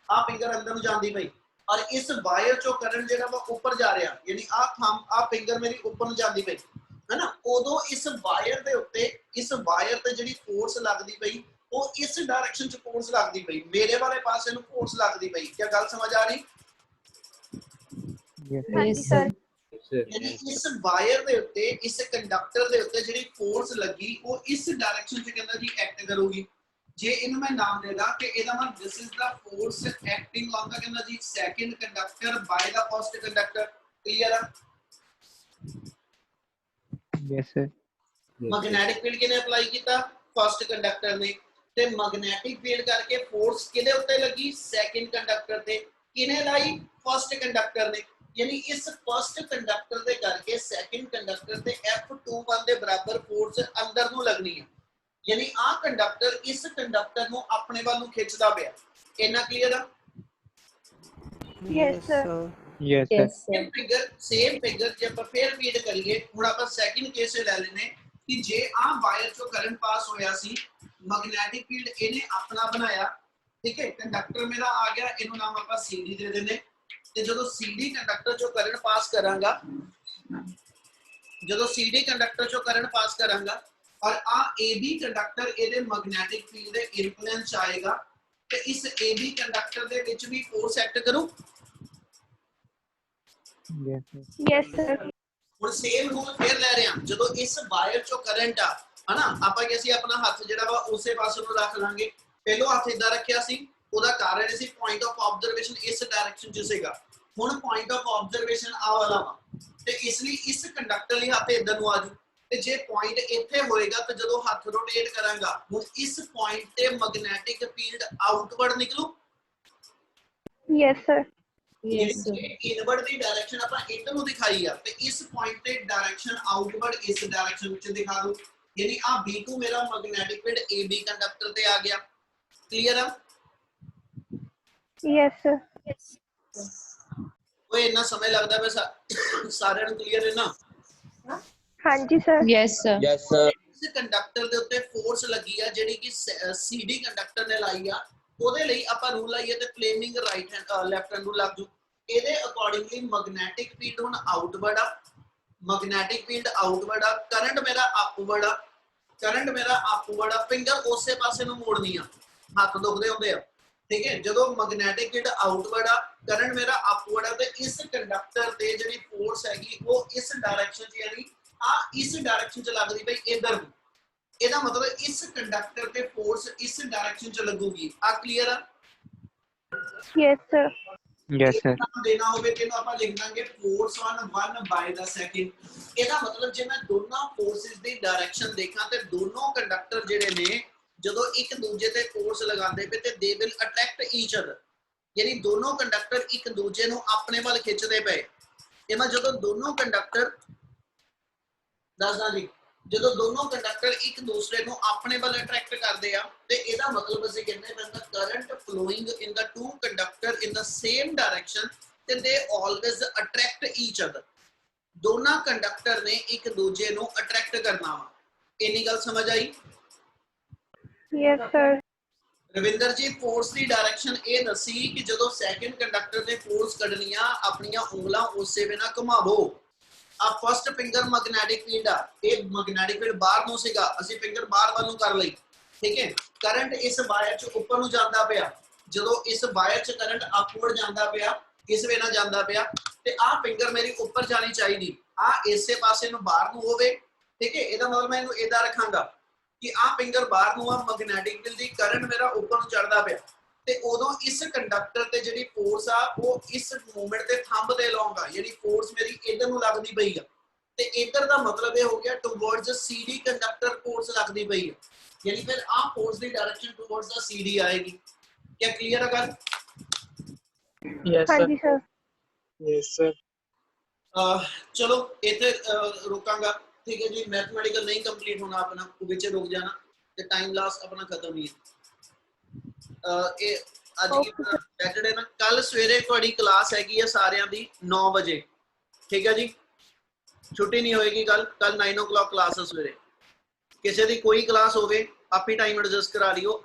ਆ ਫਿੰਗਰ ਅੰਦਰ ਨੂੰ ਜਾਂਦੀ ਪਈ, ਔਰ ਇਸ ਵਾਇਰ ਚੋਂ ਕਰੰਟ ਜਿਹੜਾ ਵਾ ਉੱਪਰ ਜਾ ਰਿਹਾ, ਯਾਨੀ ਆ ਥੰਬ ਆ ਫਿੰਗਰ ਮੇਰੀ ਉੱਪਰ ਨੂੰ ਜਾਂਦੀ ਪਈ ਹੈ ਨਾ। ਉਦੋਂ ਇਸ ਵਾਇਰ ਦੇ ਉੱਤੇ ਇਸ ਵਾਇਰ ਤੇ ਜਿਹੜੀ ਫੋਰਸ ਲੱਗਦੀ ਪਈ ਉਹ ਇਸ ਡਾਇਰੈਕਸ਼ਨ ਚ ਫੋਰਸ ਲੱਗਦੀ ਪਈ, ਮੇਰੇ ਵਾਲੇ ਪਾਸੇ ਨੂੰ ਫੋਰਸ ਲੱਗਦੀ ਪਈ। ਕੀ ਗੱਲ ਸਮਝ ਆ ਰਹੀ? ਹਾਂਜੀ ਸਰ। ਯਾਨੀ ਇਸ ਵਾਇਰ ਦੇ ਉੱਤੇ ਇਸ ਕੰਡਕਟਰ ਦੇ ਉੱਤੇ ਜਿਹੜੀ ਫੋਰਸ ਲੱਗੀ ਉਹ ਇਸ ਡਾਇਰੈਕਸ਼ਨ ਚ ਕਹਿੰਦਾ ਜੀ ਐਕਟ ਕਰੂਗੀ। ਜੇ ਇਹਨੂੰ ਮੈਂ ਨਾਮ ਦੇਦਾ ਕਿ ਇਹਦਾ ਮਤਲਬ ਦਿਸ is the force acting on the ਕਹਿੰਦਾ ਜੀ ਸੈਕੰਡ ਕੰਡਕਟਰ ਬਾय ਦਾ ਫਰਸਟ ਕੰਡਕਟਰ। ਕਲੀਅਰ ਆ? Yes, sir. ਮੈਗਨੈਟਿਕ ਫੀਲਡ ਕਿਨੇ ਅਪਲਾਈ ਕੀਤਾ? ਫਰਸਟ ਕੰਡਕਟਰ ਨੇ। ਤੇ ਮੈਗਨੈਟਿਕ ਫੀਲਡ ਕਰਕੇ ਫੋਰਸ ਕਿਹਦੇ ਉੱਤੇ ਲੱਗੀ? ਸੈਕੰਡ ਕੰਡਕਟਰ ਤੇ। ਕਿਨੇ ਲਾਈ? ਫਰਸਟ ਕੰਡਕਟਰ ਨੇ। ਯਾਨੀ ਇਸ ਫਰਸਟ ਕੰਡਕਟਰ ਦੇ ਕਰਕੇ ਸੈਕੰਡ ਕੰਡਕਟਰ ਤੇ F21 ਦੇ ਬਰਾਬਰ ਫੋਰਸ ਅੰਦਰ ਨੂੰ ਲੱਗਣੀ ਹੈ। ਯਾਨੀ ਆ ਕੰਡਕਟਰ ਇਸ ਕੰਡਕਟਰ ਨੂੰ ਆਪਣੇ ਵੱਲ ਨੂੰ ਖਿੱਚਦਾ ਪਿਆ। ਇੰਨਾ ਕਲੀਅਰ ਆ? Yes, sir. Yes, sir. Yes, sir. Same figure ਜੇ ਆਪਾਂ ਫੇਰ ਫੀਡ ਕਰੀਏ, ਹੁਣ ਆਪਾਂ ਸੈਕੰਡ ਕੇਸ ਲੈ ਲੈਨੇ ਕਿ ਜੇ ਆ ਵਾਇਰ ਚੋਂ ਕਰੰਟ ਪਾਸ ਹੋਇਆ ਸੀ, ਮੈਗਨੈਟਿਕ ਫੀਲਡ ਇਹਨੇ ਆਪਣਾ ਬਣਾਇਆ, ਠੀਕ ਹੈ, ਕੰਡਕਟਰ ਮੇਰਾ ਆ ਗਿਆ, ਇਹਨੂੰ ਨਾਮ ਆਪਾਂ CD ਦੇ ਦਿੰਦੇ। ਤੇ ਜਦੋਂ CD ਕੰਡਕਟਰ ਚੋਂ ਕਰੰਟ ਪਾਸ ਕਰਾਂਗਾ, ਜਦੋਂ CD ਕੰਡਕਟਰ ਚੋਂ ਕਰੰਟ ਪਾਸ ਕਰਾਂਗਾ ਔਰ ਆ AB ਕੰਡਕਟਰ ਇਹਦੇ ਮੈਗਨੈਟਿਕ ਫੀਲਡ ਦੇ ਇਨਫਲੂਐਂਸ ਆਏਗਾ ਤੇ ਇਸ AB ਕੰਡਕਟਰ ਦੇ ਵਿੱਚ ਵੀ ਫੋਰਸ ਐਕਟ ਕਰੂ। Yes, sir. Yes, sir. ਹੁਣ ਸੇਮ ਰੂਲ ਫੇਰ ਲੈ ਰਹੇ ਹਾਂ। ਜਦੋਂ ਇਸ ਵਾਇਰ ਚੋਂ ਕਰੰਟ ਆ ਹਨਾ, ਆਪਾਂ ਕਿ ਅਸੀਂ ਆਪਣਾ ਹੱਥ ਜਿਹੜਾ ਵਾ ਉਸੇ ਪਾਸੇ ਨੂੰ ਰੱਖ ਲਾਂਗੇ। ਪਹਿਲਾਂ ਹੱਥ ਇਦਾਂ ਰੱਖਿਆ ਸੀ, ਉਹਦਾ ਕਾਰਨ ਸੀ ਪੁਆਇੰਟ ਆਫ ਆਬਜ਼ਰਵੇਸ਼ਨ ਇਸ ਡਾਇਰੈਕਸ਼ਨ 'ਚ ਸੀਗਾ। ਹੁਣ ਪੁਆਇੰਟ ਆਫ ਆਬਜ਼ਰਵੇਸ਼ਨ ਆ ਵਾਲਾ ਵਾ, ਤੇ ਇਸ ਲਈ ਇਸ ਕੰਡਕਟਰ ਲਈ ਹੱਥ ਇਧਰ ਨੂੰ ਆਜੂ। ਤੇ ਜੇ ਪੁਆਇੰਟ ਇੱਥੇ ਹੋਏਗਾ ਤਾਂ ਜਦੋਂ ਹੱਥ ਰੋਟੇਟ ਕਰਾਂਗਾ, ਹੁਣ ਇਸ ਪੁਆਇੰਟ ਤੇ ਮੈਗਨੈਟਿਕ ਫੀਲਡ ਆਊਟਵਰਡ ਨਿਕਲੂ। Yes, sir. Yes, sir. Inward ਦੀ ਡਾਇਰੈਕਸ਼ਨ ਆਪਾਂ ਇੱਧਰ ਨੂੰ ਦਿਖਾਈ ਆ, ਤੇ ਇਸ ਪੁਆਇੰਟ ਤੇ ਡਾਇਰੈਕਸ਼ਨ ਆਊਟਵਰਡ ਇਸ ਡਾਇਰੈਕਸ਼ਨ ਵਿੱਚ ਦਿਖਾ ਦੋ। ਯਾਨੀ ਆ B2 ਮੇਰਾ ਮੈਗਨੈਟਿਕ ਫੀਲਡ AB ਕੰਡਕਟਰ ਤੇ ਆ ਗਿਆ। ਕਲੀਅਰ ਆ? Yes, sir. ਓਏ ਇੰਨਾ ਸਮਝ ਲੱਗਦਾ ਵੇ ਸਾਰਿਆਂ ਨੂੰ ਕਲੀਅਰ ਹੈ ਨਾ? ਹਾਂਜੀ sir. Yes, sir. Yes, sir. ਇਸ ਕੰਡਕਟਰ ਦੇ ਉੱਤੇ ਫੋਰਸ ਲੱਗੀ ਆ ਜਿਹੜੀ ਕਿ CD ਕੰਡਕਟਰ ਨੇ ਲਾਈ ਆ, ਉਹਦੇ ਲਈ ਆਪਾਂ ਰੂਲ ਲਾਈਏ ਤੇ Fleming right hand left hand rule ਲੱਗ ਜੂ। ਇਹਦੇ ਅਕੋਰਡਿੰਗਲੀ ਮੈਗਨੈਟਿਕ ਫੀਲਡ ਹੁਣ ਆਊਟਵਰਡ ਆ, ਮੈਗਨੈਟਿਕ ਫੀਲਡ ਆਊਟਵਰਡ ਆ, ਕਰੰਟ ਮੇਰਾ ਅਪਵਰਡ ਆ, ਕਰੰਟ ਮੇਰਾ ਅਪਵਰਡ ਆ, ਫਿੰਗਰ ਉਸੇ ਪਾਸੇ ਨੂੰ ਮੋੜਨੀ ਆ, ਹੱਥ ਦੁਖਦੇ ਹੁੰਦੇ ਆ, ਠੀਕ ਹੈ। ਜਦੋਂ ਮੈਗਨੈਟਿਕ ਫੀਲਡ ਆਊਟਵਰਡ ਆ, ਕਰੰਟ ਮੇਰਾ ਅਪਵਰਡ ਆ, ਤੇ ਇਸ ਕੰਡਕਟਰ ਤੇ ਜਿਹੜੀ ਫੋਰਸ ਹੈਗੀ ਉਹ ਇਸ ਡਾਇਰੈਕਸ਼ਨ 'ਚ, ਯਾਨੀ ਆ ਇਸ ਡਾਇਰੈਕਸ਼ਨ 'ਚ ਲੱਗਦੀ ਪਈ ਇਧਰ ਨੂੰ। ਇਹਦਾ ਮਤਲਬ ਇਸ ਕੰਡਕਟਰ ਤੇ ਫੋਰਸ ਇਸ ਡਾਇਰੈਕਸ਼ਨ 'ਚ ਲੱਗੂਗੀ। ਆ ਕਲੀਅਰ ਆ? Yes, sir. Yes, sir. ਦੇਣਾ ਹੋਵੇ ਤੇ ਇਹਨੂੰ ਆਪਾਂ ਲਿਖ ਦਾਂਗੇ force on 1 by the second. ਇਹਦਾ ਮਤਲਬ ਜੇ ਮੈਂ ਦੋਨਾਂ ਫੋਰਸਿਸ ਦੀ ਡਾਇਰੈਕਸ਼ਨ ਦੇਖਾਂ ਤੇ ਦੋਨੋਂ ਕੰਡਕਟਰ ਜਿਹੜੇ ਨੇ ਜਦੋਂ ਇੱਕ ਦੂਜੇ ਤੇ ਫੋਰਸ ਲਗਾਉਂਦੇ ਪਏ ਤੇ they will attract each other, ਯਾਨੀ ਦੋਨੋਂ ਕੰਡਕਟਰ ਇੱਕ ਦੂਜੇ ਨੂੰ ਆਪਣੇ ਵੱਲ ਖਿੱਚਦੇ ਪਏ। ਇਹ ਮੈਂ ਜਦੋਂ ਦੋਨੋਂ ਕੰਡਕਟਰ ਦੱਸਦਾ ਜੀ, ਜਦੋਂ ਦੋਨੋਂ ਕੰਡਕਟਰ ਇੱਕ ਦੂਸਰੇ ਨੂੰ ਆਪਣੇ ਵੱਲ ਅਟਰੈਕਟ ਕਰਦੇ ਆ ਤੇ ਇਹਦਾ ਮਤਲਬ ਅਸੀਂ ਕਹਿੰਦੇ ਹਾਂ that current flowing in the two conductor in the same direction ਤੇ they always attract each other। ਦੋਨਾਂ ਕੰਡਕਟਰ ਨੇ ਇੱਕ ਦੂਜੇ ਨੂੰ ਅਟਰੈਕਟ ਕਰਨਾ ਵਾ। ਇੰਨੀ ਗੱਲ ਸਮਝ ਆਈ? Yes, sir. ਰਵਿੰਦਰ ਜੀ ਫੋਰਸ ਦੀ ਡਾਇਰੈਕਸ਼ਨ ਇਹ ਦੱਸੀ ਕਿ ਜਦੋਂ ਸੈਕੰਡ ਕੰਡਕਟਰ ਨੇ ਫੋਰਸ ਕੱਢਣੀਆਂ, ਆਪਣੀਆਂ ਉਂਗਲਾਂ ਉਸੇ ਵੇਲੇ ਘੁਮਾਵੋ। ਆ ਫਸਟ ਫਿੰਗਰ ਮੈਗਨੈਟਿਕ ਫੀਲਡ ਆ, ਇਹ ਮੈਗਨੈਟਿਕ ਫੀਲਡ ਬਾਹਰ ਨੂੰ ਸੀਗਾ, ਅਸੀਂ ਫਿੰਗਰ ਬਾਹਰ ਵੱਲ ਨੂੰ ਕਰ ਲਈ, ਠੀਕ ਹੈ। ਕਰੰਟ ਇਸ ਵਾਇਰ 'ਚ ਉੱਪਰ ਨੂੰ ਜਾਂਦਾ ਪਿਆ, ਜਦੋਂ ਇਸ ਵਾਇਰ 'ਚ ਕਰੰਟ ਅਪਵਰਡ ਜਾਂਦਾ ਪਿਆ, ਇਸ ਵੇ ਨਾਲ ਜਾਂਦਾ ਪਿਆ, ਤੇ ਆਹ ਫਿੰਗਰ ਮੇਰੀ ਉੱਪਰ ਜਾਣੀ ਚਾਹੀਦੀ, ਆ ਇਸੇ ਪਾਸੇ ਨੂੰ ਬਾਹਰ ਨੂੰ ਹੋਵੇ, ठीक है ਇਹਦਾ ਮਤਲਬ ਮੈਂ ਇਹਨੂੰ ਇਦਾਂ ਰੱਖਾਂਗਾ ਕਿ ਆ ਫਿੰਗਰ ਬਾਹਰ ਨੂੰ ਆ ਮੈਗਨੈਟਿਕ ਫੀਲਡ ਦੀ ਕਰੰਟ ਮੇਰਾ ਉੱਪਰ ਨੂੰ ਚੜਦਾ ਪਿਆ ਤੇ ਉਦੋਂ ਇਸ ਕੰਡਕਟਰ ਤੇ ਜਿਹੜੀ ਫੋਰਸ ਆ ਉਹ ਇਸ ਮੂਵਮੈਂਟ ਤੇ ਥੰਬ ਦੇ ਲਾਉਂਗਾ ਯਾਨੀ ਫੋਰਸ ਮੇਰੀ ਇਧਰ ਨੂੰ ਲੱਗਦੀ ਪਈ ਆ ਤੇ ਇਧਰ ਦਾ ਮਤਲਬ ਇਹ ਹੋ ਗਿਆ ਟੁਵਰਡਸ CD ਕੰਡਕਟਰ ਫੋਰਸ ਲੱਗਦੀ ਪਈ ਆ ਯਾਨੀ ਫਿਰ ਆ ਫੋਰਸ ਦੀ ਡਾਇਰੈਕਸ਼ਨ ਟੁਵਰਡਸ ਦਾ CD ਆਏਗੀ ਕੀ ਕਲੀਅਰ ਹੈ ਗੱਲ Yes, हाँ sir. जी सर Yes, sir. चलो इतने रुकांगा ठीक है जी मैथमेटिकल नहीं कंप्लीट होना अपना विच रुक जाना ते टाइम लॉस अपना खत्म ही है ये आज की सैटरडे ना कल सवेरे ਤੁਹਾਡੀ क्लास हैगी है सारियां दी 9 बजे ठीक है जी छुट्टी नहीं होएगी कल 9 o'clock क्लास है सवेरे किसी दी कोई क्लास होवे आप ही टाइम एडजस्ट करा लियो।